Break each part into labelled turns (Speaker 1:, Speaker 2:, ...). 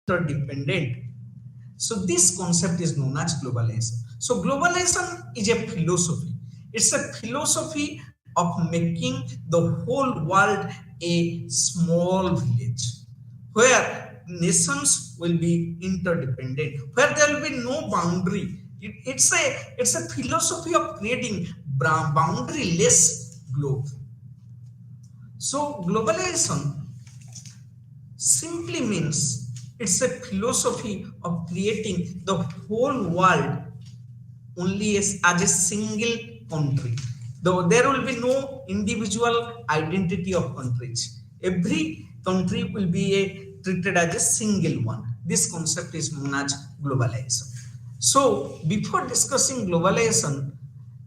Speaker 1: interdependent. So this concept is known as globalization. So globalization is a philosophy. It's a philosophy of making the whole world a small village where nations will be interdependent, where there will be no boundary. It's a philosophy of creating boundaryless globe. So globalization simply means it's a philosophy of creating the whole world only as a single country. Though there will be no individual identity of countries. Every country will be treated as a single one. This concept is known as globalization. So before discussing globalization,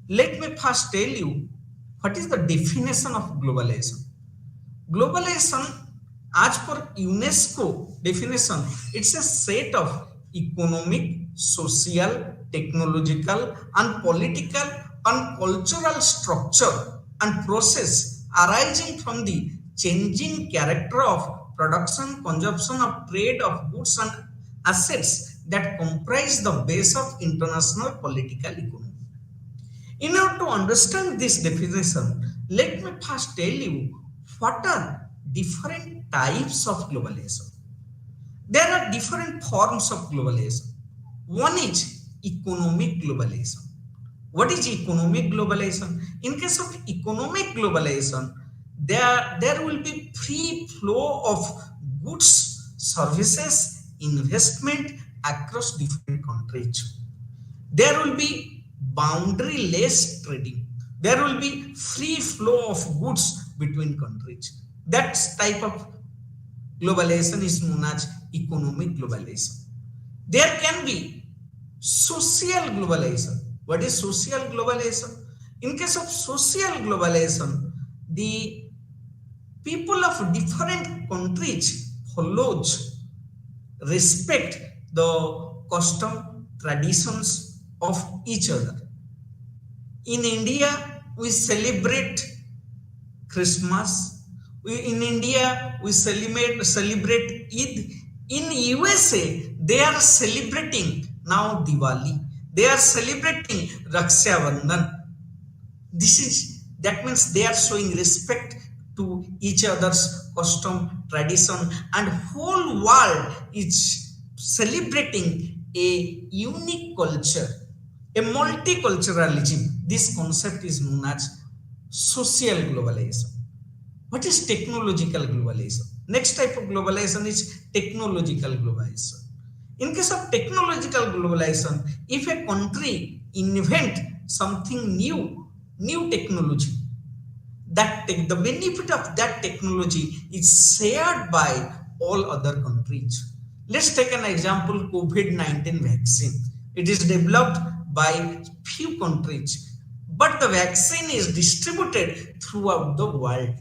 Speaker 1: let me first tell you what is the definition of globalization. Globalization, as per UNESCO definition, it's a set of economic, social, technological, and political and cultural structure and process arising from the changing character of production, consumption of trade of goods and assets that comprise the base of international political economy. In order to understand this definition, let me first tell you what are different types of globalization. There are different forms of globalization. One is economic globalization. What is economic globalization? In case of economic globalization, there will be free flow of goods, services, investment across different countries. There will be boundaryless trading. There will be free flow of goods between countries. That type of globalization is known as economic globalization. There can be social globalization. What is social globalization? In case of social globalization, the people of different countries follows respect the custom traditions of each other. In India, we celebrate Christmas. In India, we celebrate Eid. In USA, they are celebrating now Diwali. They are celebrating Raksha Bandhan. That means they are showing respect to each other's custom, tradition, and whole world is celebrating a unique culture, a multiculturalism. This concept is known as social globalization. What is technological globalization? Next type of globalization is technological globalization. In case of technological globalization, if a country invent something new technology, the benefit of that technology is shared by all other countries. Let's take an example: COVID-19 vaccine. It is developed by few countries, but the vaccine is distributed throughout the world.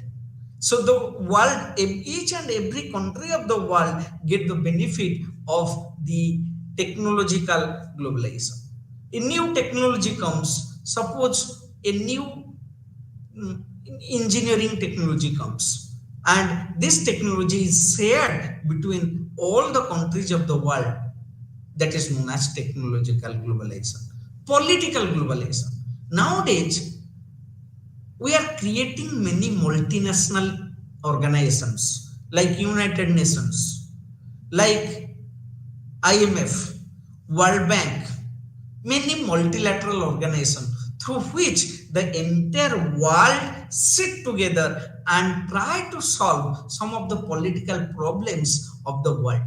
Speaker 1: So the world, each and every country of the world get the benefit of the technological globalization. A new technology comes, suppose a new engineering technology comes, and this technology is shared between all the countries of the world. That is known as technological globalization. Political globalization. Nowadays, we are creating many multinational organizations like United Nations, like IMF, World Bank, many multilateral organizations through which the entire world sit together and try to solve some of the political problems of the world.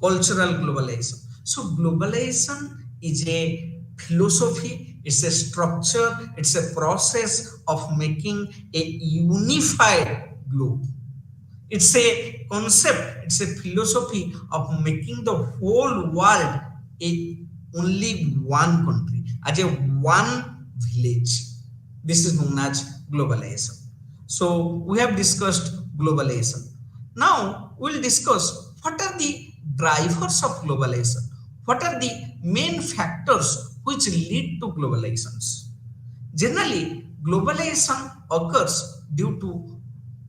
Speaker 1: Cultural globalization. So globalization is a philosophy, it's a structure, it's a process of making a unified globe. It's a concept, it's a philosophy of making the whole world a only one country, as a one village. This is known as globalization. So we have discussed globalization. Now we'll discuss what are the drivers of globalization. What are the main factors which lead to globalizations? Generally, globalization occurs due to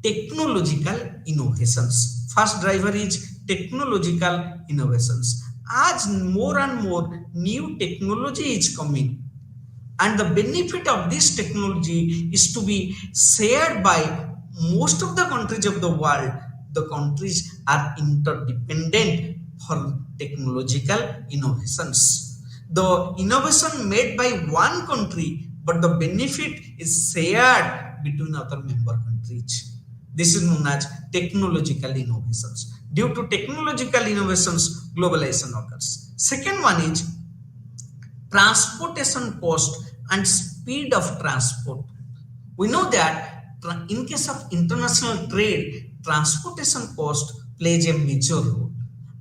Speaker 1: technological innovations. First driver is technological innovations. As more and more new technology is coming, and the benefit of this technology is to be shared by most of the countries of the world. The countries are interdependent for technological innovations. The innovation made by one country, but the benefit is shared between other member countries. This is known as technological innovations. Due to technological innovations, globalization occurs. Second one is transportation cost and speed of transport. We know that in case of international trade, transportation cost plays a major role.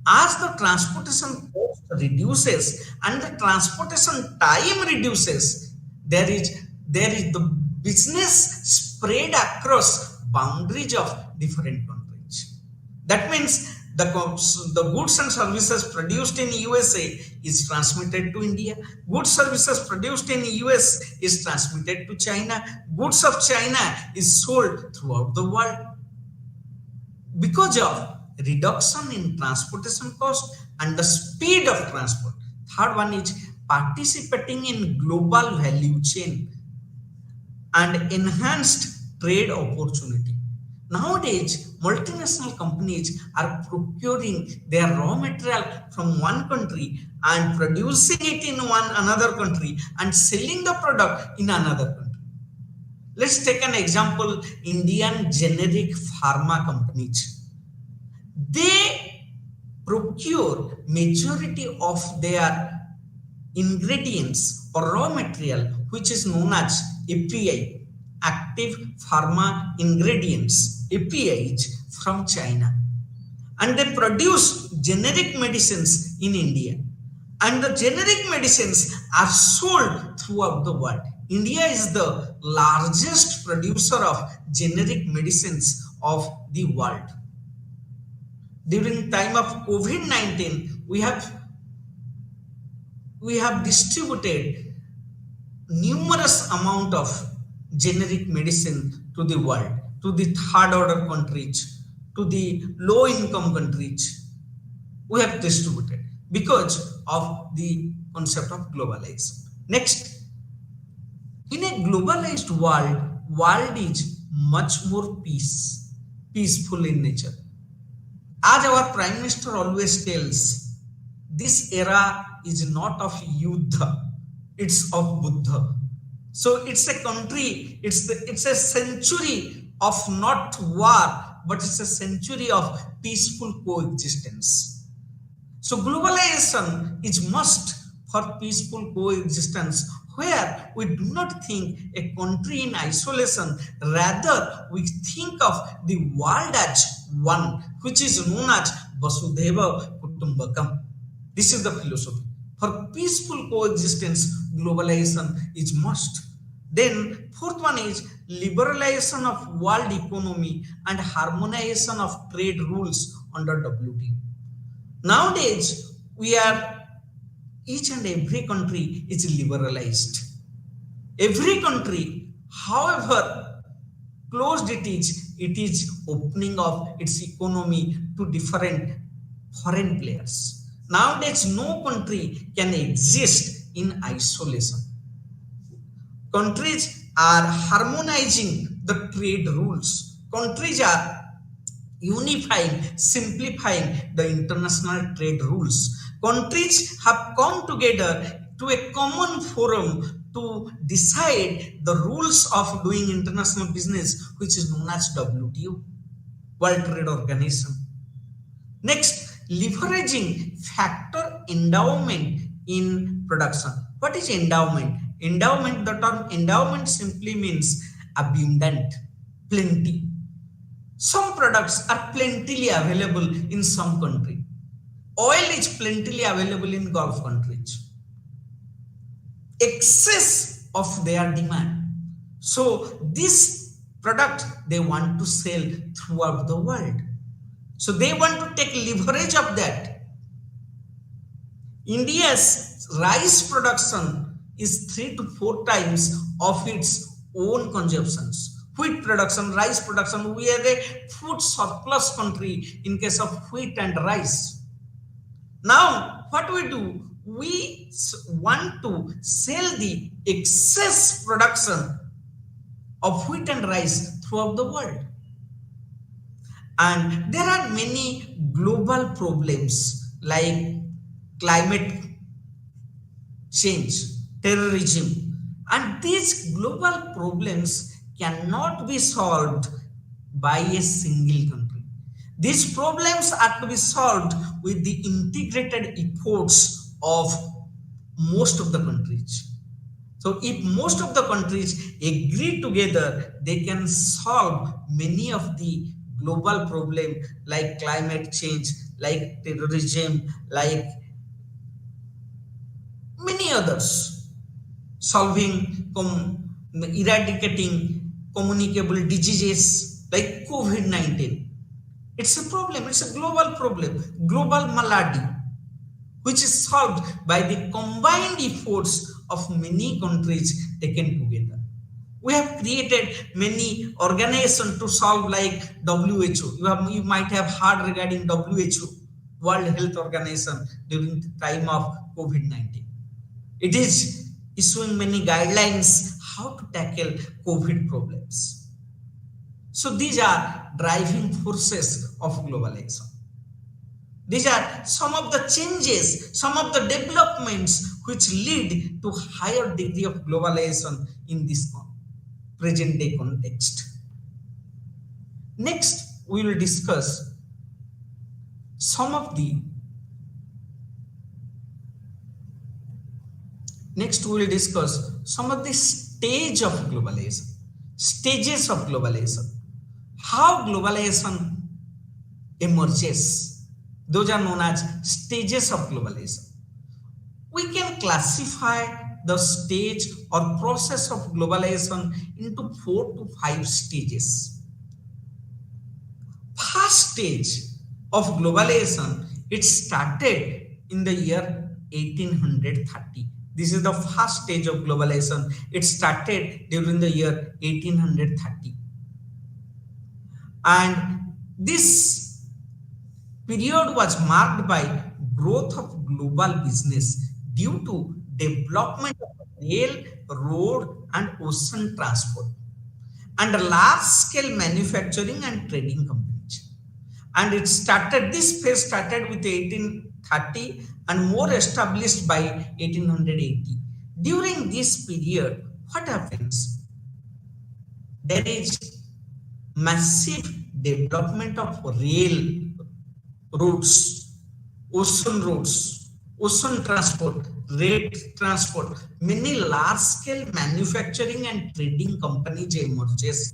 Speaker 1: As the transportation cost reduces and the transportation time reduces, there is the business spread across boundaries of different countries. That means the goods and services produced in USA is transmitted to India. Goods services produced in US is transmitted to China. Goods of China is sold throughout the world. Because of reduction in transportation cost and the speed of transport. Third one is participating in global value chain and enhanced trade opportunity. Nowadays, multinational companies are procuring their raw material from one country and producing it in one another country and selling the product in another country. Let's take an example, Indian generic pharma companies. They procure majority of their ingredients or raw material, which is known as API, active pharma ingredients, APIs, from China. And they produce generic medicines in India. And the generic medicines are sold throughout the world. India is the largest producer of generic medicines of the world. During time of COVID-19, we have distributed numerous amount of generic medicine to the world, to the third order countries, to the low income countries. We have distributed because of the concept of globalization. Next, in a globalized world is much more peaceful in nature. As our Prime Minister always tells, this era is not of Yuddha, it's of Buddha. So it's a country, it's a century of not war, but it's a century of peaceful coexistence. So globalization is must for peaceful coexistence, where we do not think a country in isolation, rather we think of the world as one, which is known as Vasudhaiva Kutumbakam. This is the philosophy. For peaceful coexistence, globalization is must. Then fourth one is liberalization of world economy and harmonization of trade rules under WTO. Nowadays, each and every country is liberalized. Every country, however closed it is opening of its economy to different foreign players. Nowadays, no country can exist in isolation. Countries are harmonizing the trade rules. Countries are unifying, simplifying the international trade rules. Countries have come together to a common forum to decide the rules of doing international business, which is known as WTO, World Trade Organization. Next, leveraging factor endowment in production. What is endowment? Endowment, the term endowment simply means abundant, plenty. Some products are plentifully available in some country. Oil is plentifully available in Gulf countries. Excess of their demand. So this product they want to sell throughout the world. So they want to take leverage of that. India's rice production is 3 to 4 times of its own consumptions, wheat production, rice production. We are a food surplus country in case of wheat and rice. Now, what we do? We want to sell the excess production of wheat and rice throughout the world. And there are many global problems like climate change, terrorism, and these global problems cannot be solved by a single country. These problems are to be solved with the integrated efforts of most of the countries. So if most of the countries agree together, they can solve many of the global problems like climate change, like terrorism, like many others, eradicating communicable diseases like COVID-19. It's a problem, it's a global problem, global malady, which is solved by the combined efforts of many countries taken together. We have created many organizations to solve like WHO. You might have heard regarding WHO, World Health Organization, during the time of COVID-19. It is issuing many guidelines how to tackle COVID problems. So these are driving forces of globalization. These are some of the changes, some of the developments which lead to higher degree of globalization in this present day context. Next, we will discuss some of the stage of globalization, stages of globalization, how globalization emerges. Those are known as stages of globalization. We can classify the stage or process of globalization into 4 to 5 stages. First stage of globalization, it started in the year 1830. This is the first stage of globalization. It started during the year 1830. And this period was marked by growth of global business due to development of rail, road, and ocean transport, and large-scale manufacturing and trading companies. And this phase started with 1830 and more established by 1880. During this period, what happens? There is massive development of rail routes, ocean transport, rail transport. Many large-scale manufacturing and trading companies emerges,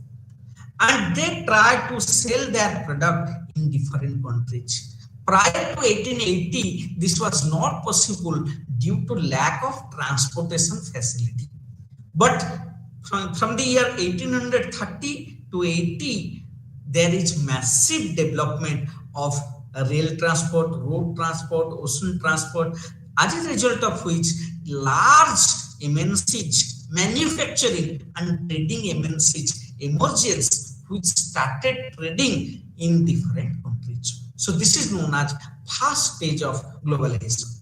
Speaker 1: and they try to sell their product in different countries. Prior to 1880, this was not possible due to lack of transportation facility. But from the year 1830 to 80, there is massive development of rail transport, road transport, ocean transport, as a result of which large MNCs, manufacturing and trading MNCs emerges, which started trading in different countries. So this is known as first stage of globalization.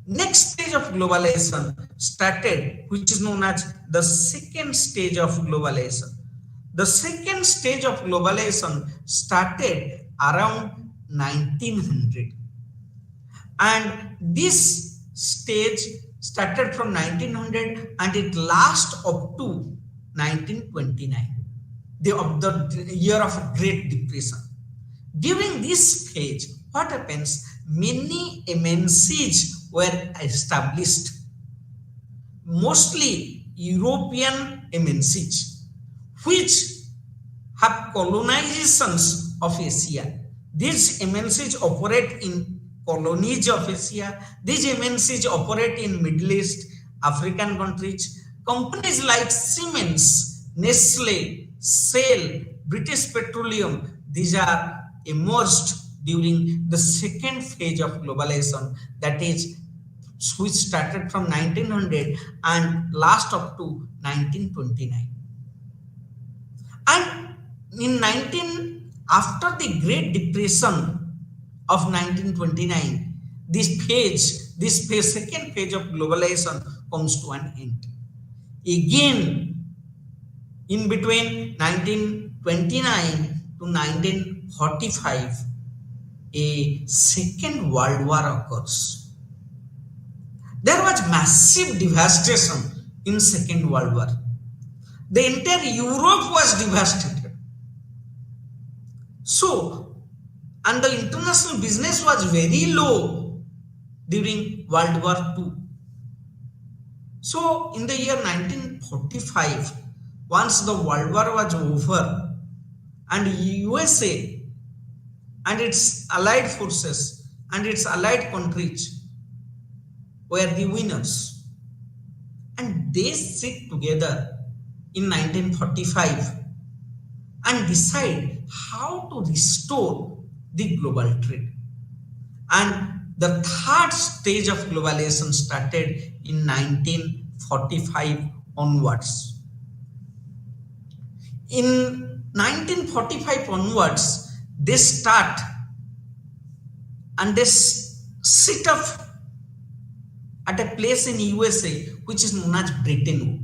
Speaker 1: Next stage of globalization started, which is known as the second stage of globalization. The second stage of globalization started around 1900, and this stage started from 1900 and it lasts up to 1929, the year of Great Depression. During this phase, what happens? Many MNCs were established, mostly European MNCs, which have colonizations of Asia. These MNCs operate in colonies of Asia. These MNCs operate in Middle East, African countries. Companies like Siemens, Nestle, Shell, British Petroleum, these are emerged during the second phase of globalization, that is, which started from 1900 and last up to 1929. And in 19 after the Great Depression of 1929, this second phase of globalization comes to an end. Again, in between 1929 to 1945, a second world war occurs. There was massive devastation in Second World War. The entire Europe was devastated. So, and the international business was very low during World War II. So, in the year 1945, once the World War was over, and USA and its allied forces and its allied countries were the winners, and they sit together in 1945 and decide how to restore the global trade. And the third stage of globalization started in 1945 onwards. In 1945 onwards, they start and they sit up at a place in USA which is known as Bretton Woods.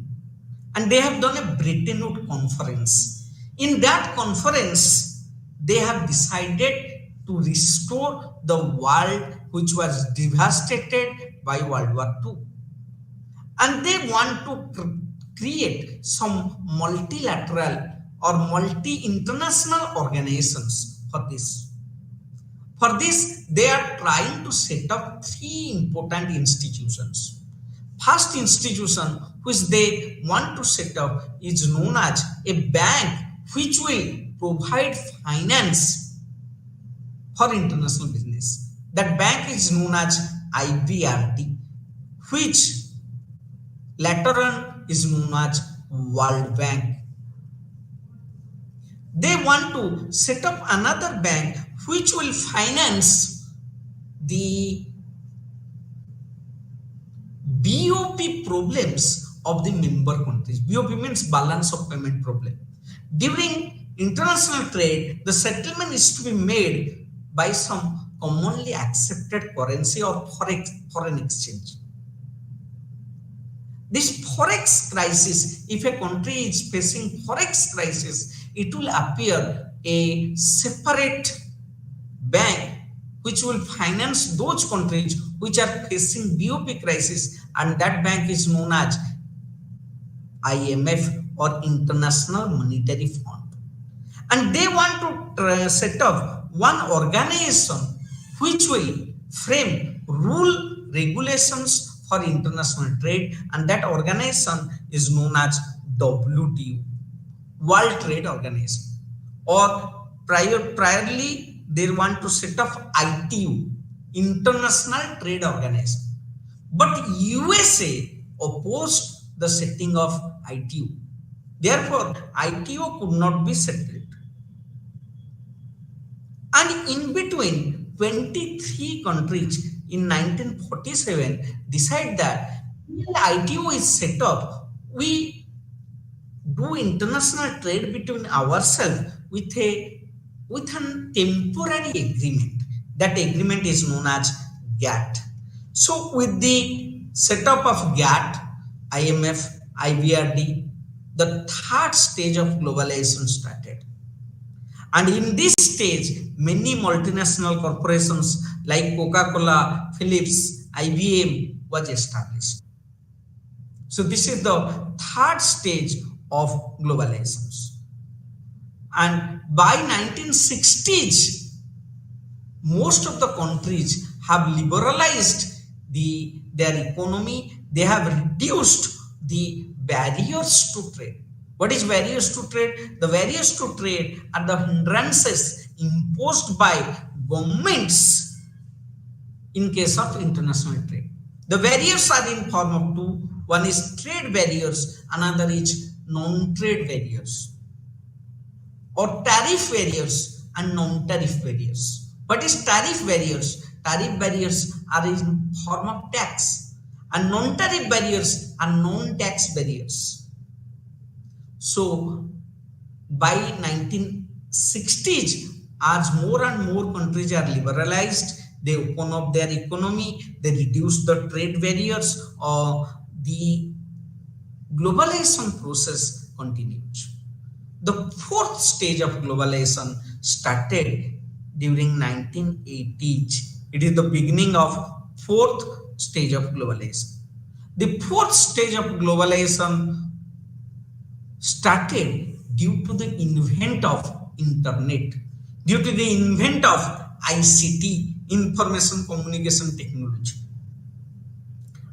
Speaker 1: And they have done a Bretton Woods conference. In that conference, they have decided to restore the world which was devastated by World War II. And they want to create some multilateral or multi-international organizations for this. For this, they are trying to set up three important institutions. First institution which they want to set up is known as a bank which will provide finance for international business. That bank is known as IBRD, which later on is known as World Bank. They want to set up another bank which will finance the BOP problems of the member countries. BOP means balance of payment problem. During international trade, the settlement is to be made by some commonly accepted currency or foreign exchange. This forex crisis, if a country is facing forex crisis, it will appear a separate bank which will finance those countries which are facing BOP crisis, and that bank is known as IMF or International Monetary Fund. And they want to set up one organization which will frame rule regulations for international trade, and that organization is known as WTO, World Trade Organization. Or priorly they want to set up ITU, International Trade Organization. But USA opposed the setting of ITU. Therefore, ITU could not be settled. And in between, 23 countries in 1947 decide that when ITU is set up, we do international trade between ourselves with an temporary agreement. That agreement is known as GATT. So with the setup of GATT, IMF, IBRD, the third stage of globalization started. And in this stage, many multinational corporations like Coca-Cola, Philips, IBM was established. So this is the third stage of globalization. And by 1960s, most of the countries have liberalized their economy. They have reduced the barriers to trade. What is barriers to trade? The barriers to trade are the hindrances imposed by governments in case of international trade. The barriers are in form of two. One is trade barriers, another is non-trade barriers, or tariff barriers and non-tariff barriers. What is tariff barriers? Tariff barriers are in form of tax, and non-tariff barriers are non-tax barriers. So by 1960s, as more and more countries are liberalized, they open up their economy, they reduce the trade barriers, or the globalization process continues. The fourth stage of globalization started during 1980s. It is the beginning of fourth stage of globalization. The fourth stage of globalization started due to the invent of internet, due to the invent of ICT, information communication technology.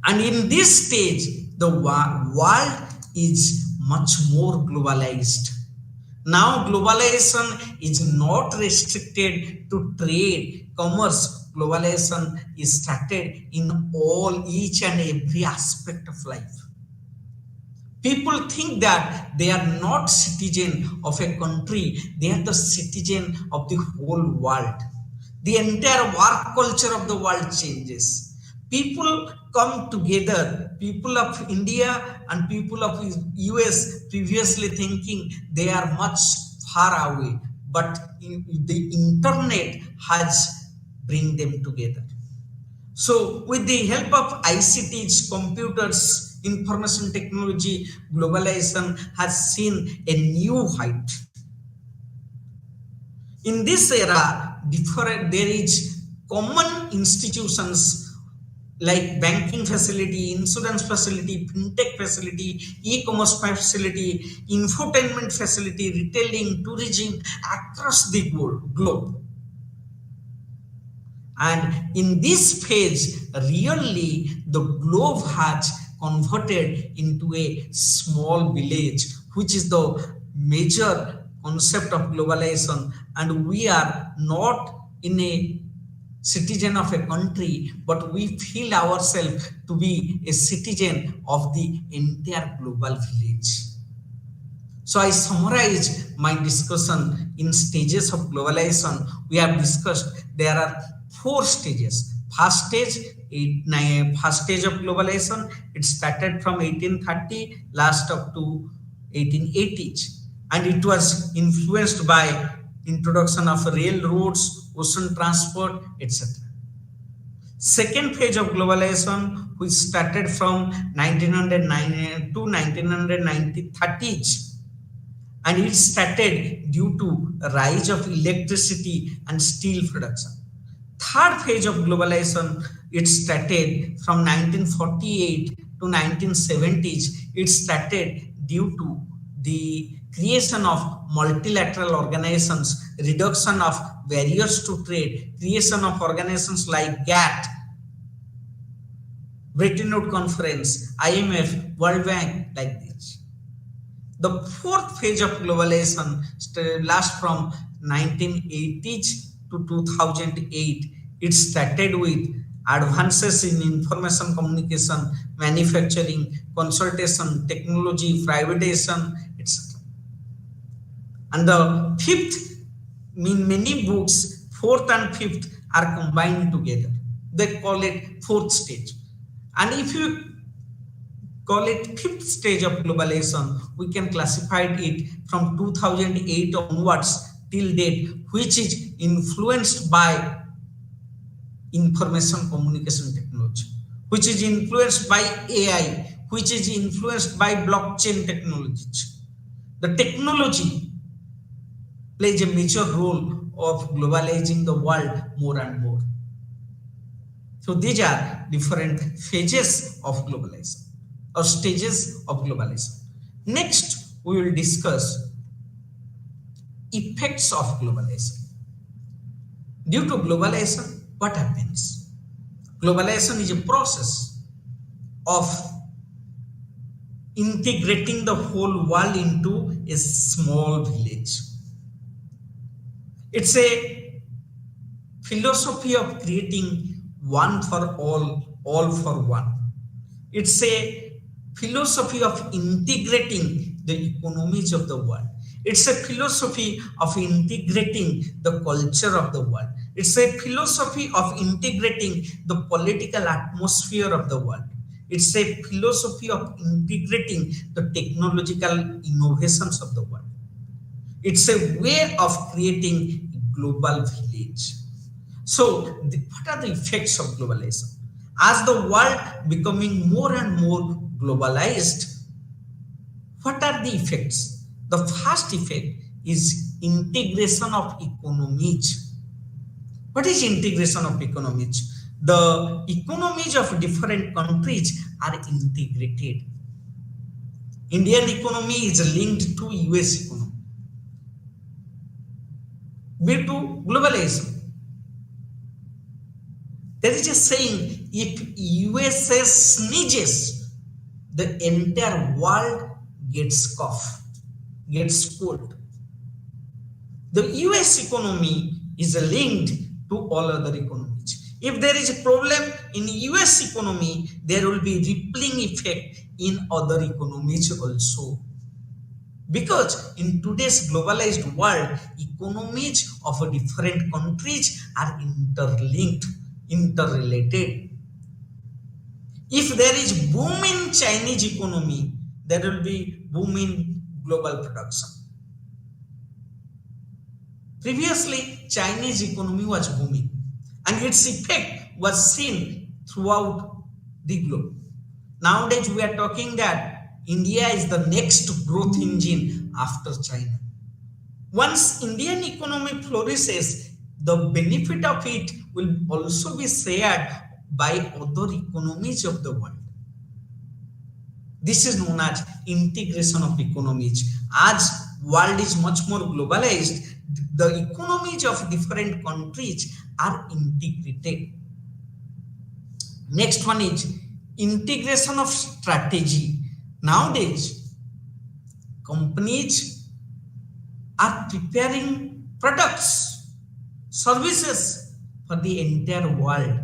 Speaker 1: And in this stage, the world is much more globalized. Now, globalization is not restricted to trade, commerce. Globalization is started in all, each and every aspect of life. People think that they are not citizen of a country, they are the citizen of the whole world. The entire work culture of the world changes. People come together, people of India and people of US previously thinking they are much far away, but the internet has bring them together. So, with the help of ICTs, computers, information technology, globalization has seen a new height. In this era, there is common institutions like banking facility, insurance facility, fintech facility, e-commerce facility, infotainment facility, retailing, tourism across the globe. And in this phase, really the globe has converted into a small village, which is the major concept of globalization. And we are not in a citizen of a country, but we feel ourselves to be a citizen of the entire global village. So I summarize my discussion in stages of globalization. We have discussed there are four stages. First stage of globalization, it started from 1830, last up to 1880s, and it was influenced by introduction of railroads, ocean transport, etc. Second phase of globalization, which started from 1909 to 1930s, and it started due to rise of electricity and steel production. Third phase of globalization, it started from 1948 to 1970s. It started due to the creation of multilateral organizations, reduction of barriers to trade, creation of organizations like GATT, Bretton Woods Conference, IMF, World Bank, like this. The fourth phase of globalization lasts from 1980s to 2008. It started with advances in information communication, manufacturing, consultation, technology, privatization, etc. And the fifth, in many books, fourth and fifth are combined together. They call it fourth stage. And if you call it fifth stage of globalization, we can classify it from 2008 onwards till date, which is influenced by information communication technology, which is influenced by AI, which is influenced by blockchain technologies. The technology plays a major role of globalizing the world more and more. So these are different phases of globalization or stages of globalization. Next, we will discuss effects of globalization. Due to globalization, what happens? Globalization is a process of integrating the whole world into a small village. It's a philosophy of creating one for all for one. It's a philosophy of integrating the economies of the world. It's a philosophy of integrating the culture of the world. It's a philosophy of integrating the political atmosphere of the world. It's a philosophy of integrating the technological innovations of the world. It's a way of creating a global village. So, what are the effects of globalization? As the world becoming more and more globalized, what are the effects? The first effect is integration of economies. What is integration of economies? The economies of different countries are integrated. Indian economy is linked to US economy. Due to globalization. There is a saying, if USA sneezes, the entire world gets cough, gets cold. The US economy is linked to all other economies. If there is a problem in US economy, there will be rippling effect in other economies also. Because in today's globalized world, economies of different countries are interlinked, interrelated. If there is boom in Chinese economy, there will be boom in global production. Previously, Chinese economy was booming and its effect was seen throughout the globe. Nowadays, we are talking that India is the next growth engine after China. Once Indian economy flourishes, the benefit of it will also be shared by other economies of the world. This is known as integration of economies. As world is much more globalized, the economies of different countries are integrated. Next one is integration of strategy. Nowadays, companies are preparing products, services for the entire world.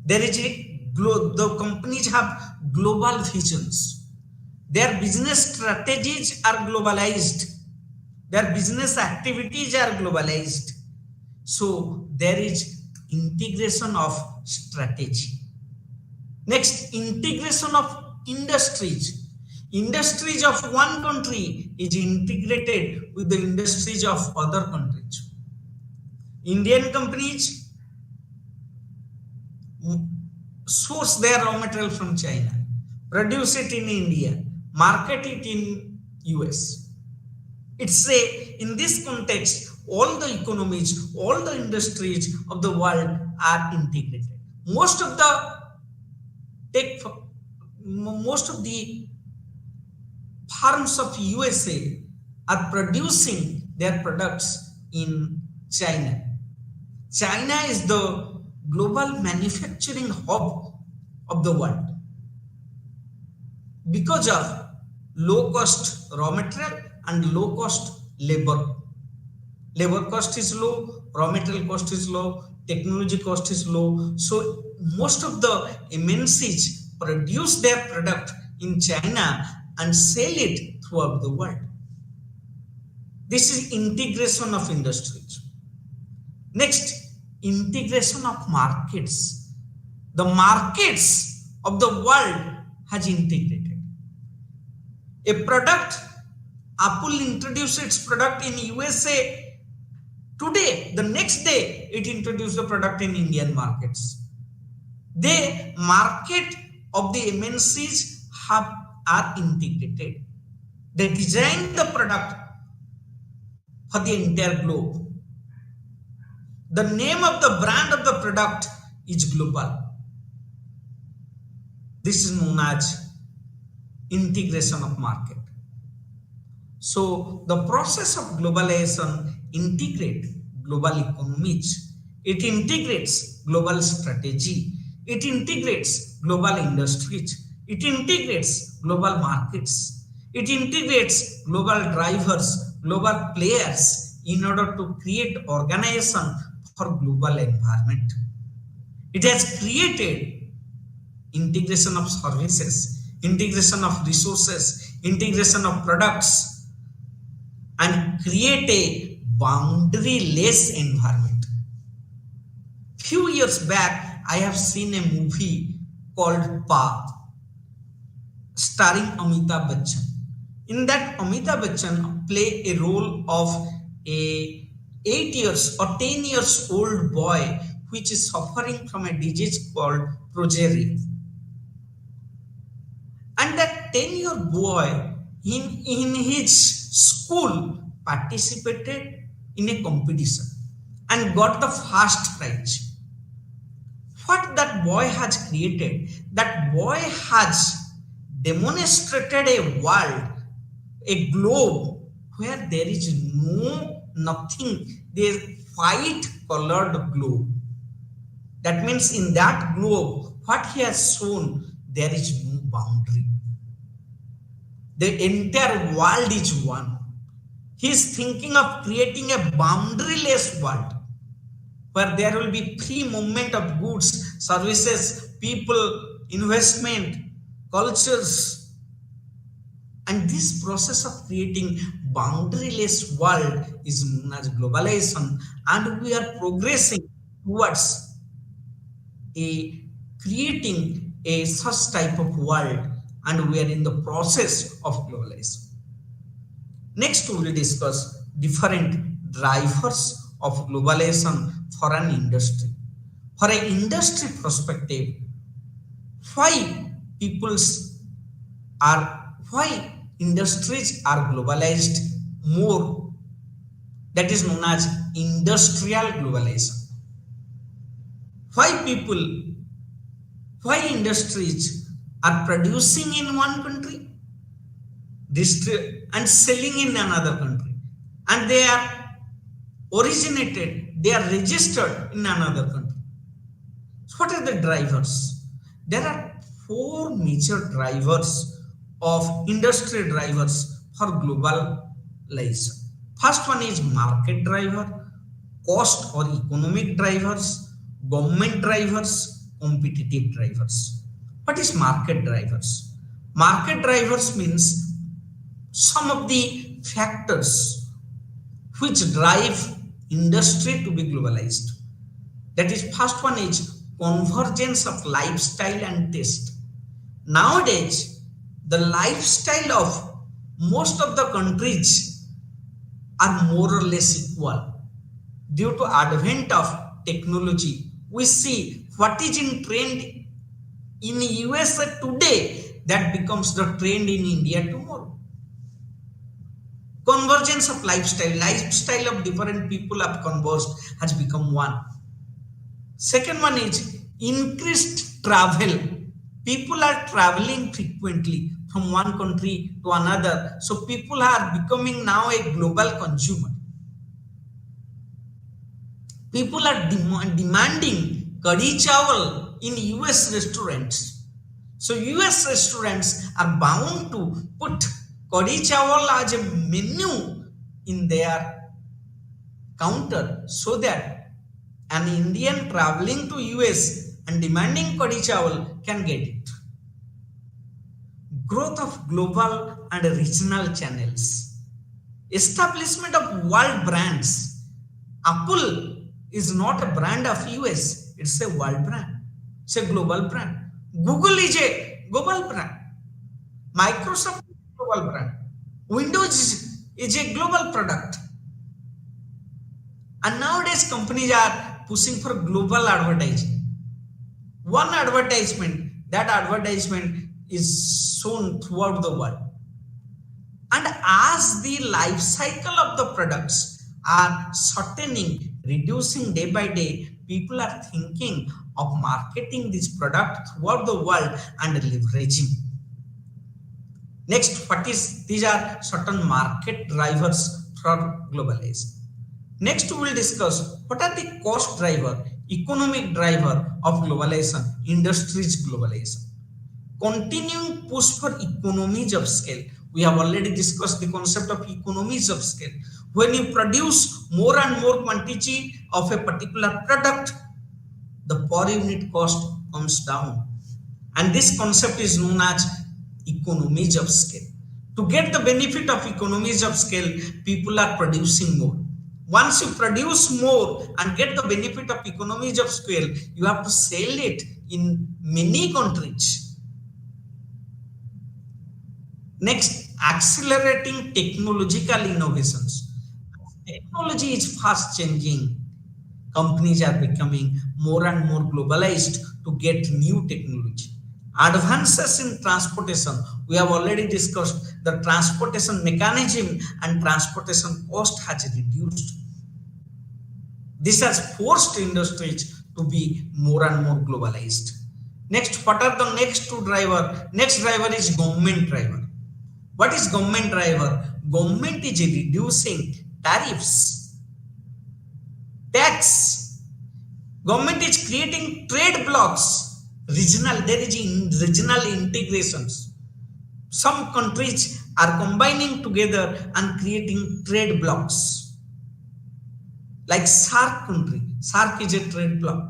Speaker 1: There is the companies have global visions. Their business strategies are globalized. Their business activities are globalized. So there is integration of strategy. Next, integration of industries. Industries of one country is integrated with the industries of other countries. Indian companies source their raw material from China, produce it in India, market it in US. It's a, in this context, all the economies, all the industries of the world are integrated. Most of the tech, most of the firms of USA are producing their products in China. China is the global manufacturing hub of the world because of low cost raw material and low cost labor. Labor cost is low, raw material cost is low, technology cost is low. So most of the MNCs produce their product in China and sell it throughout the world. This is integration of industries. Next, integration of markets. The markets of the world has integrated. A product, Apple introduced its product in USA today, the next day it introduced the product in Indian markets. The market of the MNCs are integrated. They design the product for the entire globe. The name of the brand of the product is global. This is known as integration of market. So the process of globalization integrates global economies. It integrates global strategy. It integrates global industries. It integrates global markets. It integrates global drivers, global players in order to create organization for global environment. It has created integration of services, integration of resources, integration of products, and create a boundaryless environment. Few years back, I have seen a movie called Path, starring Amitabh Bachchan. In that Amitabh Bachchan play a role of a 8 years or 10 years old boy which is suffering from a disease called progeria. And that 10-year boy in his school participated in a competition and got the first prize. What that boy has created, that boy has demonstrated a world, a globe where there is nothing, there white colored globe. That means in that globe, what he has shown, there is no boundary. The entire world is one. He is thinking of creating a boundaryless world where there will be free movement of goods, services, people, investment, cultures. And this process of creating boundaryless world is known as globalization, and we are progressing towards a creating a such type of world, and we are in the process of globalization. Next, we will discuss different drivers of globalization for an industry. For an industry perspective, why why industries are globalized more? That is known as industrial globalization. Why why industries are producing in one country and selling in another country, and they are originated, they are registered in another country. So what are the drivers? There are four major drivers of industry drivers for globalization. First one is market driver, cost or economic drivers, government drivers, competitive drivers. What is market drivers? Market drivers means some of the factors which drive industry to be globalized. That is, first one is convergence of lifestyle and taste. Nowadays, the lifestyle of most of the countries are more or less equal. Due to advent of technology, we see what is in trend in USA today, that becomes the trend in India tomorrow. Convergence of lifestyle of different people have converged, has become one. Second one is increased travel. People are traveling frequently from one country to another, so people are becoming now a global consumer. People are demanding curry chawal in US restaurants. So US restaurants are bound to put curry chawal as a menu in their counter so that an Indian traveling to US and demanding curry chawal can get it. Growth of global and regional channels. Establishment of world brands. Apple is not a brand of US, it's a world brand. It's a global brand. Google is a global brand. Microsoft is a global brand. Windows is a global product. And nowadays companies are pushing for global advertising. One advertisement, that advertisement is shown throughout the world. And as the life cycle of the products are shortening, reducing day by day, people are thinking of marketing this product throughout the world and leveraging. Next, these are certain market drivers for globalization. Next, we will discuss what are the cost driver, economic driver of globalization, industries globalization. Continuing push for economies of scale. We have already discussed the concept of economies of scale. When you produce more and more quantity of a particular product, the per unit cost comes down. And this concept is known as economies of scale. To get the benefit of economies of scale, people are producing more. Once you produce more and get the benefit of economies of scale, you have to sell it in many countries. Next, accelerating technological innovations. Technology is fast changing. Companies are becoming more and more globalized to get new technology. Advances in transportation, we have already discussed the transportation mechanism and transportation cost has reduced. This has forced industries to be more and more globalized. Next, what are the next two driver? Next driver is government driver. What is government driver? Government is reducing tariffs, tax. Government is creating trade blocks. There is regional integrations. Some countries are combining together and creating trade blocks. Like SARC country. SARC is a trade bloc.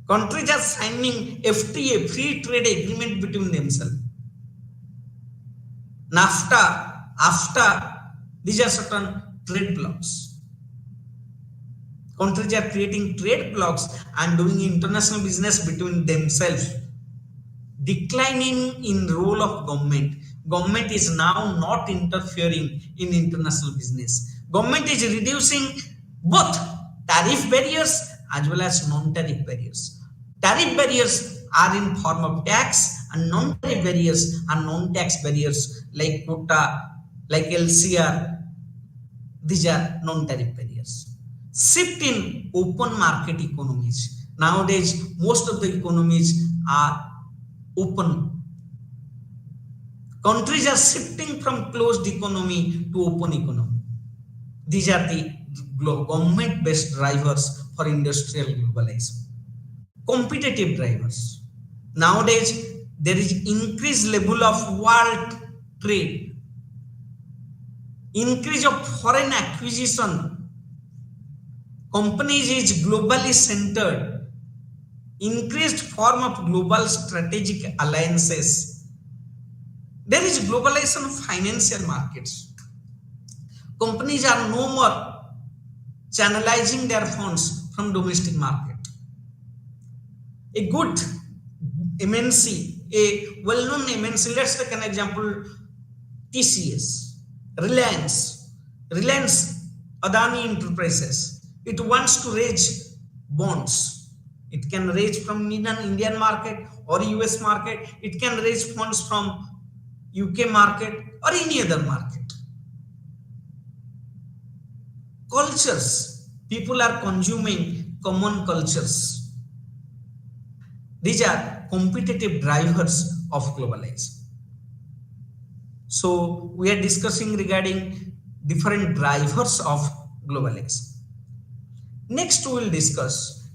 Speaker 1: Countries are signing FTA, free trade agreement between themselves. NAFTA, AFTA, these are certain trade blocks. Countries are creating trade blocks and doing international business between themselves. Declining in role of government. Government is now not interfering in international business. Government is reducing both tariff barriers as well as non-tariff barriers. Tariff barriers are in form of tax and non-tariff barriers are non-tax barriers like quota, like LCR. These are non-tariff barriers. Shift in open market economies. Nowadays, most of the economies are open. Countries are shifting from closed economy to open economy. These are the government-based drivers for industrial globalization. Competitive drivers. Nowadays, there is increased level of world trade, increase of foreign acquisition, companies is globally centered, increased form of global strategic alliances. There is globalization of financial markets. Companies are no more channelizing their funds from domestic market. A good MNC, a well-known MNC, let's take an example, TCS, Reliance, Adani Enterprises. It wants to raise bonds. It can raise from Indian market or US market. It can raise funds from UK market or any other market. Cultures. People are consuming common cultures. These are competitive drivers of globalization. So we are discussing regarding different drivers of globalization. Next we will discuss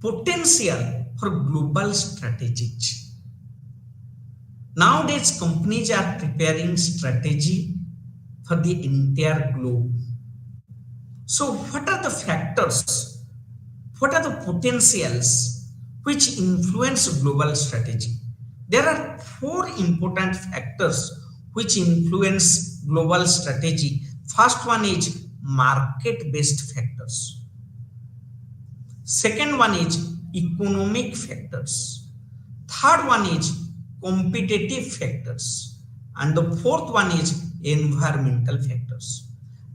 Speaker 1: potential for global strategies. Nowadays companies are preparing strategy for the entire globe. So what are the factors? What are the potentials which influence global strategy? There are four important factors which influence global strategy. First one is market-based factors. Second one is economic factors. Third one is competitive factors. And the fourth one is environmental factors.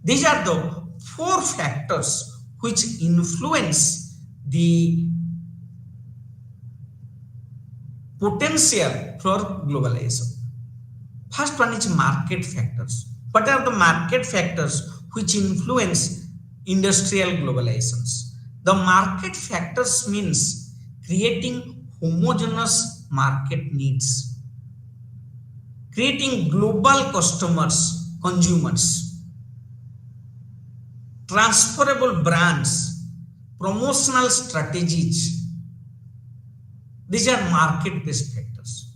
Speaker 1: These are the four factors which influence the potential for globalization. First one is market factors. What are the market factors which influence industrial globalizations? The market factors means creating homogeneous market needs, creating global customers, consumers, transferable brands, promotional strategies. These are market-based factors.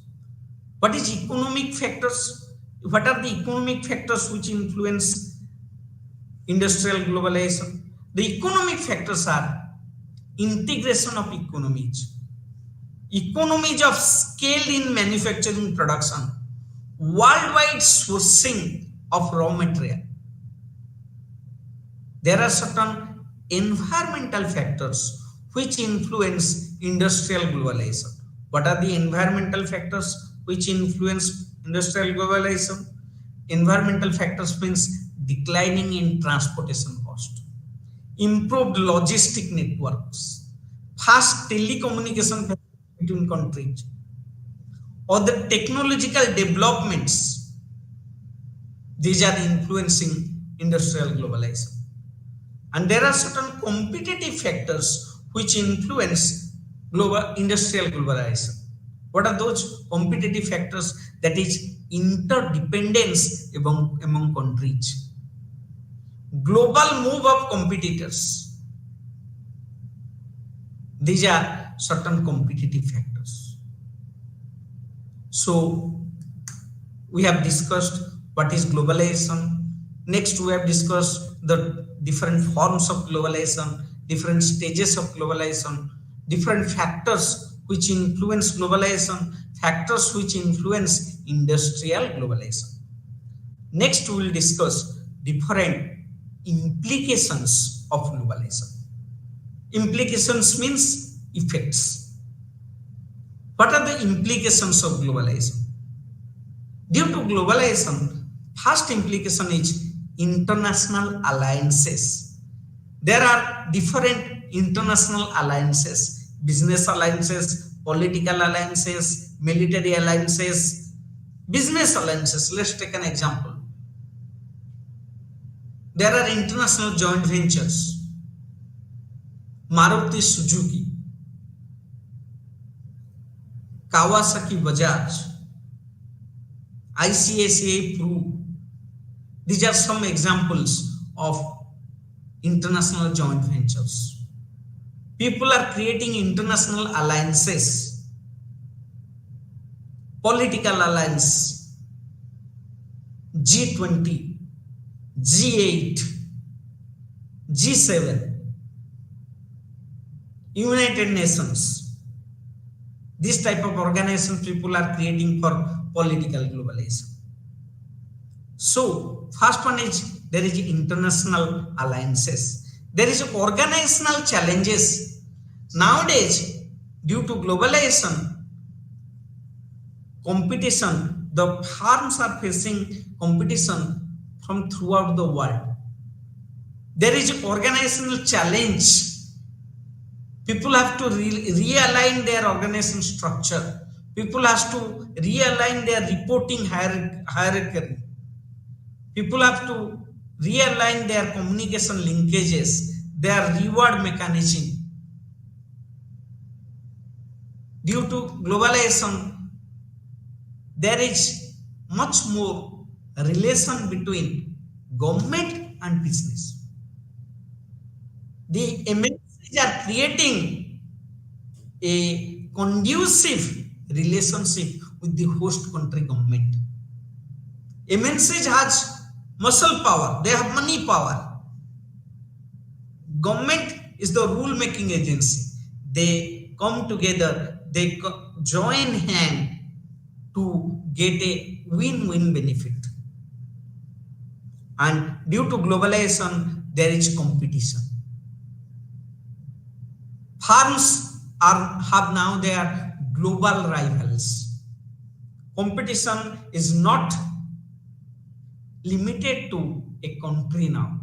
Speaker 1: What is economic factors? What are the economic factors which influence industrial globalization? The economic factors are integration of economies of scale in manufacturing production, worldwide sourcing of raw material. There are certain environmental factors which influence industrial globalization. What are the environmental factors which influence industrial globalization. Environmental factors means declining in transportation cost, improved logistic networks, fast telecommunication between countries, or the technological developments. These are influencing industrial globalization. And there are certain competitive factors which influence global industrial globalization. What are those competitive factors? That is interdependence among countries, global move of competitors. These are certain competitive factors. So we have discussed what is globalization. Next, we have discussed the different forms of globalization, different stages of globalization, different factors which influence globalization, factors which influence industrial globalization. Next, we will discuss different implications of globalization. Implications means effects. What are the implications of globalization? Due to globalization, first implication is international alliances. There are different international alliances, business alliances, political alliances, military alliances, business alliances. Let's take an example. There are international joint ventures. Maruti Suzuki, Kawasaki Bajaj, ICICI Pru. These are some examples of international joint ventures. People are creating international alliances, political alliance, G20, G8, G7, United Nations. This type of organization people are creating for political globalization. So, first one is there is international alliances. There is organizational challenges. Nowadays, due to globalization, competition, the firms are facing competition from throughout the world. There is organizational challenge. People have to realign their organization structure. People have to realign their reporting hierarchy. People have to realign their communication linkages, their reward mechanism. Due to globalization, there is much more relation between government and business. The MNCs are creating a conducive relationship with the host country government. MNCs has muscle power, they have money power. Government is the rule making agency. They come together, they join hand to get a win-win benefit. And due to globalization, there is competition. Firms have now their global rivals. Competition is not limited to a country now.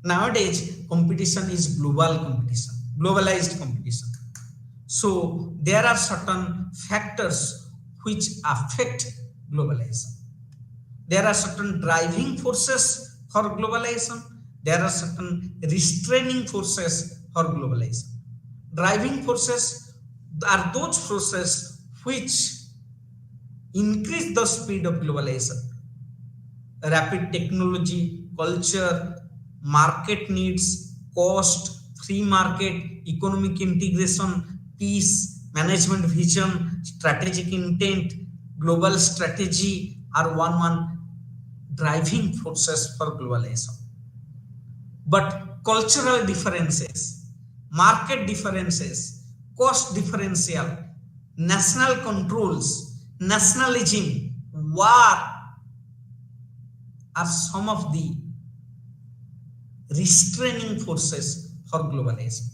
Speaker 1: Nowadays, competition is global competition, globalized competition. So there are certain factors which affect globalization. There are certain driving forces for globalization. There are certain restraining forces for globalization. Driving forces are those forces which increase the speed of globalization. Rapid technology, culture, market needs, cost, free market, economic integration, peace, management vision, strategic intent, global strategy are one driving forces for globalization. But cultural differences, market differences, cost differential, national controls, nationalism, war are some of the restraining forces for globalization.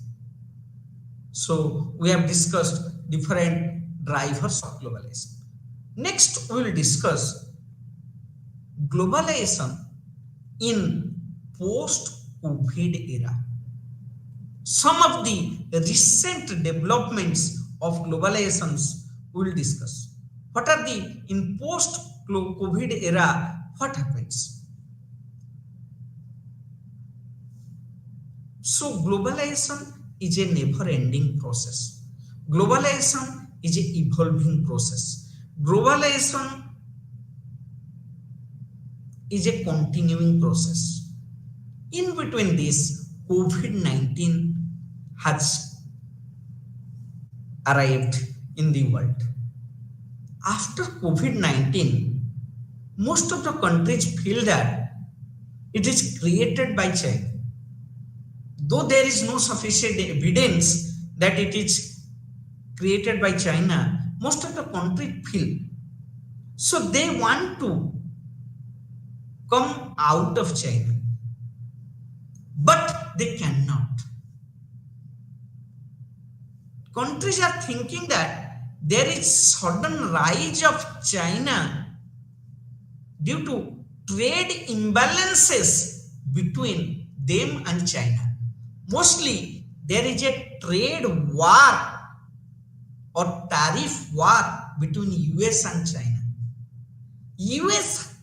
Speaker 1: So we have discussed different drivers of globalization. Next, we will discuss globalization in post-COVID era. Some of the recent developments of globalizations we will discuss. What are the in post-COVID era? What happens? So globalization is a never-ending process. Globalization is an evolving process. Globalization is a continuing process. In between this, COVID-19 has arrived in the world. After COVID-19, most of the countries feel that it is created by China. Though there is no sufficient evidence that it is created by China, most of the countries feel. So they want to come out of China, but they cannot. Countries are thinking that there is sudden rise of China due to trade imbalances between them and China. Mostly there is a trade war or tariff war between US and China. US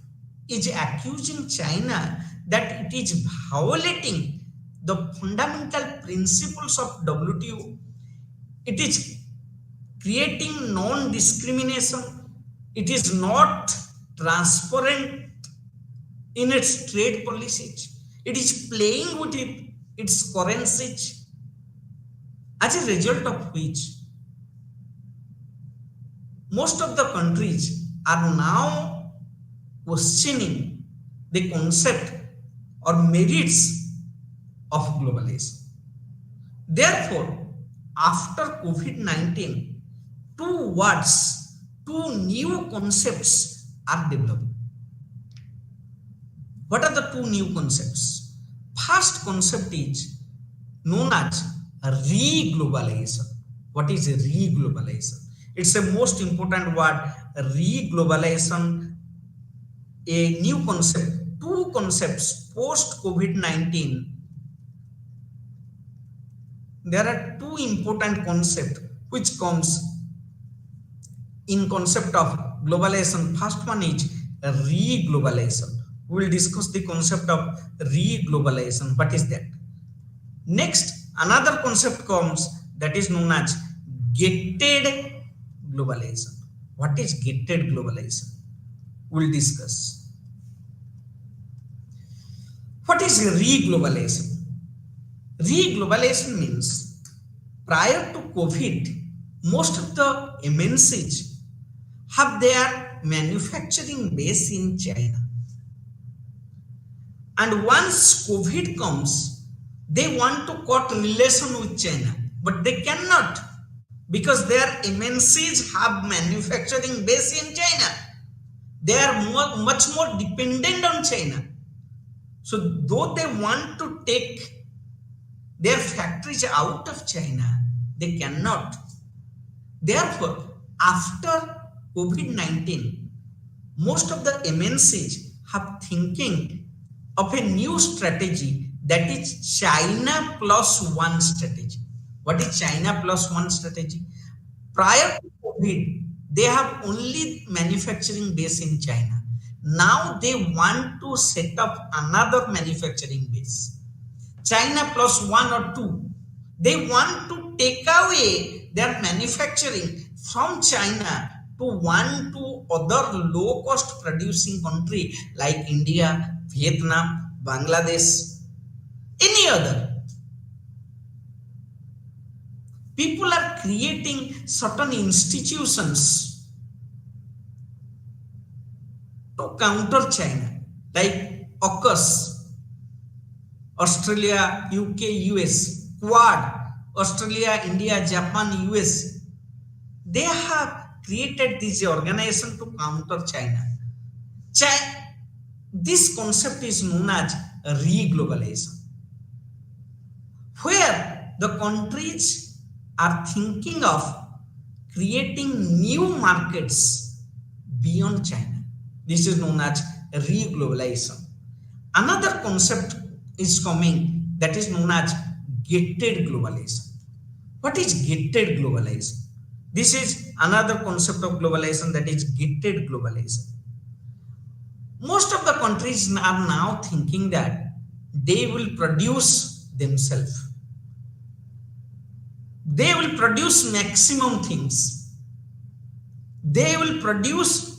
Speaker 1: is accusing China that it is violating the fundamental principles of WTO. It is creating non-discrimination. It is not transparent in its trade policies. It is playing with its currencies, as a result of which most of the countries are now questioning the concept or merits of globalization. Therefore, after COVID-19, two new concepts are developed. What are the two new concepts? First concept is known as reglobalization. What is reglobalization? It's a most important word. Reglobalization, a new concept, two concepts post COVID-19. There are two important concepts which comes in concept of globalization. First one is reglobalization. We will discuss the concept of reglobalization. What is that? Next, another concept comes that is known as gated globalization. What is gated globalization? We will discuss. What is reglobalization? Reglobalization means prior to COVID, most of the MNCs have their manufacturing base in China. And once COVID comes, they want to cut relation with China, but they cannot because their MNCs have manufacturing base in China. They are much more dependent on China. So though they want to take their factories out of China, they cannot. Therefore, after COVID-19, most of the MNCs have thinking of a new strategy, that is China plus one strategy. What is China plus one strategy? Prior to COVID, they have only manufacturing base in China. Now they want to set up another manufacturing base. China plus one or two. They want to take away their manufacturing from China to one to other low-cost producing country like India, Vietnam, Bangladesh, any other. People are creating certain institutions to counter China, like AUKUS, Australia, UK, US, Quad, Australia, India, Japan, US. They have created this organization to counter China. This concept is known as reglobalization, where the countries are thinking of creating new markets beyond China. This is known as reglobalization. Another concept is coming that is known as gated globalization. What is gated globalization? This is another concept of globalization, that is gated globalization. Most of the countries are now thinking that they will produce themselves. They will produce maximum things. They will produce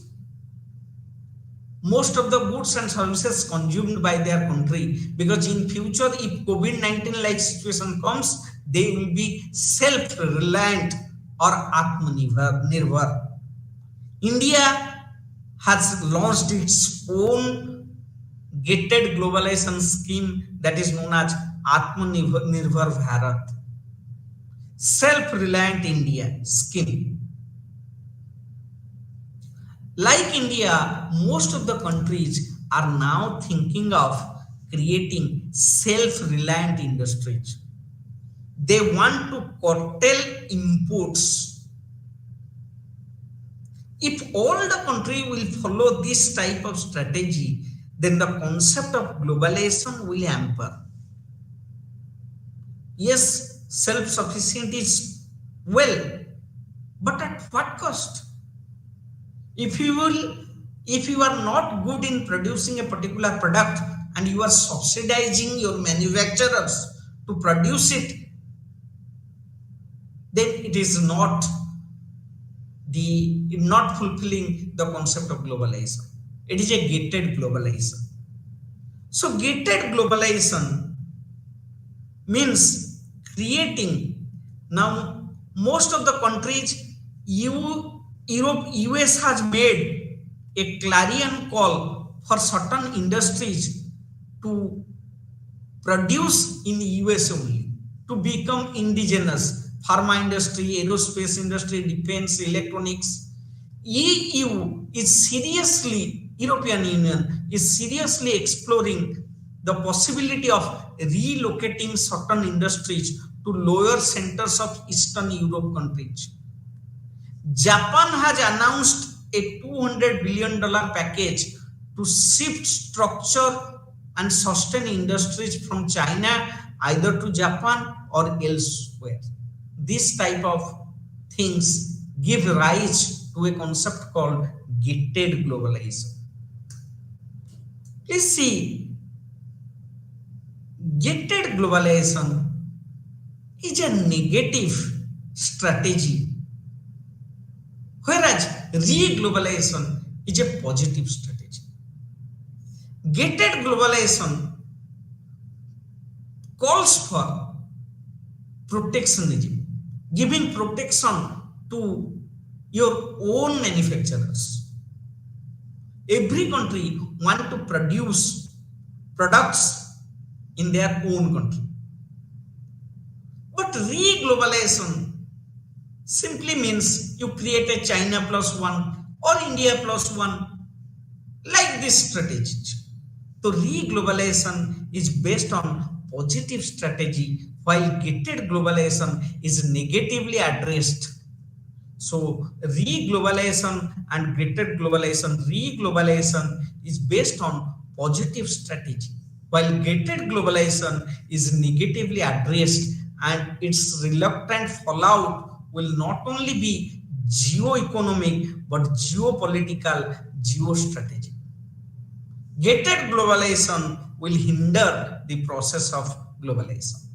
Speaker 1: most of the goods and services consumed by their country, because in future if COVID-19 like situation comes, they will be self-reliant or Atmanirbhar. India has launched its own gated globalization scheme that is known as Atmanirbhar Bharat, self-reliant India scheme. Like India, most of the countries are now thinking of creating self-reliant industries. They want to curtail imports. If all the country will follow this type of strategy, then the concept of globalization will hamper. Yes, self-sufficient is well, but at what cost? If you are not good in producing a particular product and you are subsidizing your manufacturers to produce it, then it is not fulfilling the concept of globalization. It is a gated globalization. So gated globalization means creating. Now most of the countries, Europe, US has made a clarion call for certain industries to produce in US only, to become indigenous. Pharma industry, aerospace industry, defense, electronics. European Union is seriously exploring the possibility of relocating certain industries to lower centers of Eastern Europe countries. Japan has announced a $200 billion package to shift structure and sustain industries from China either to Japan or elsewhere. This type of things give rise to a concept called gated globalization. Please see, gated globalization is a negative strategy, whereas reglobalization is a positive strategy. Gated globalization calls for protectionism, giving protection to your own manufacturers. Every country wants to produce products in their own country. But reglobalization simply means you create a China plus one or India plus one, like this strategy. So reglobalization is based on positive strategy, while gated globalization is negatively addressed. So reglobalization and gated globalization, reglobalization is based on positive strategy, while gated globalization is negatively addressed, and its reluctant fallout will not only be geo-economic but geopolitical, geostrategic. Gated globalization will hinder the process of globalization.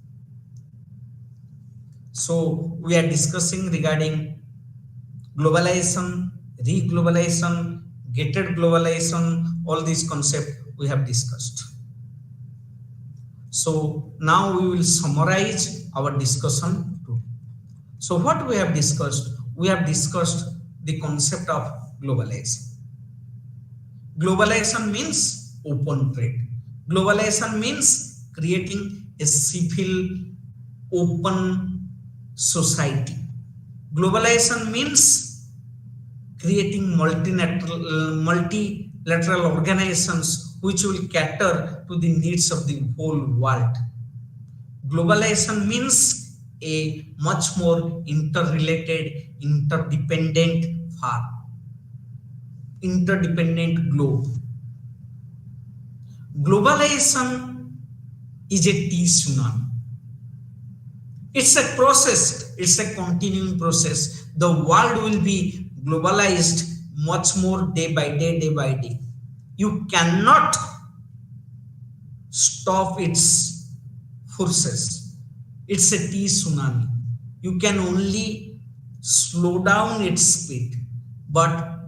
Speaker 1: So we are discussing regarding globalization, reglobalization, gated globalization, all these concepts we have discussed. So now we will summarize our discussion today. So what we have discussed? We have discussed the concept of globalization. Globalization means open trade. Globalization means creating a civil, open society. Globalization means creating multilateral organizations which will cater to the needs of the whole world. Globalization means a much more interrelated, interdependent farm. interdependent globe. Globalization is a tea tsunami. It's a process, it's a continuing process. The world will be globalized much more day by day, day by day. You cannot stop its forces. It's a tea tsunami. You can only slow down its speed, but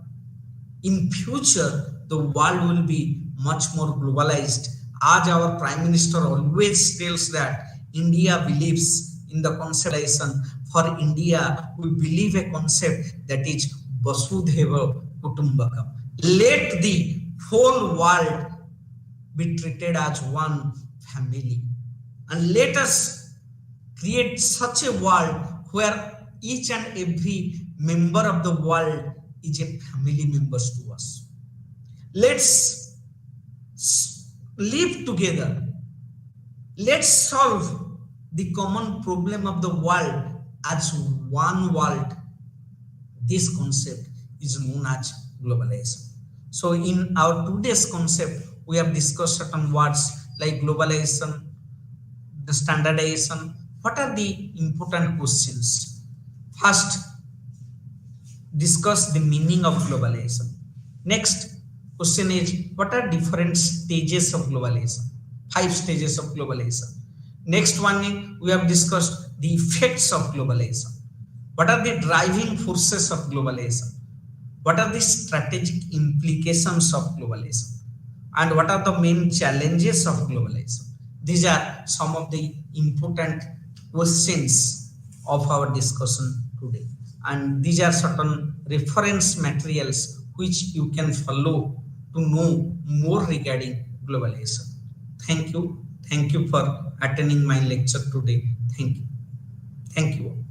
Speaker 1: in future the world will be much more globalized. As our Prime Minister always tells that India believes in the conception. For India, we believe a concept that is Vasudhaiva Kutumbakam. Let the whole world be treated as one family. And let us create such a world where each and every member of the world is a family member to us. Let's live together. Let's solve the common problem of the world as one world. This concept is known as globalization. So in our today's concept, we have discussed certain words like globalization, the standardization. What are the important questions? First, discuss the meaning of globalization. Next question is, what are different stages of globalization? 5 stages of globalization. Next one, we have discussed the effects of globalization. What are the driving forces of globalization? What are the strategic implications of globalization? And what are the main challenges of globalization? These are some of the important questions of our discussion today. And these are certain reference materials which you can follow to know more regarding globalization. Thank you. Thank you for attending my lecture today. Thank you. Thank you.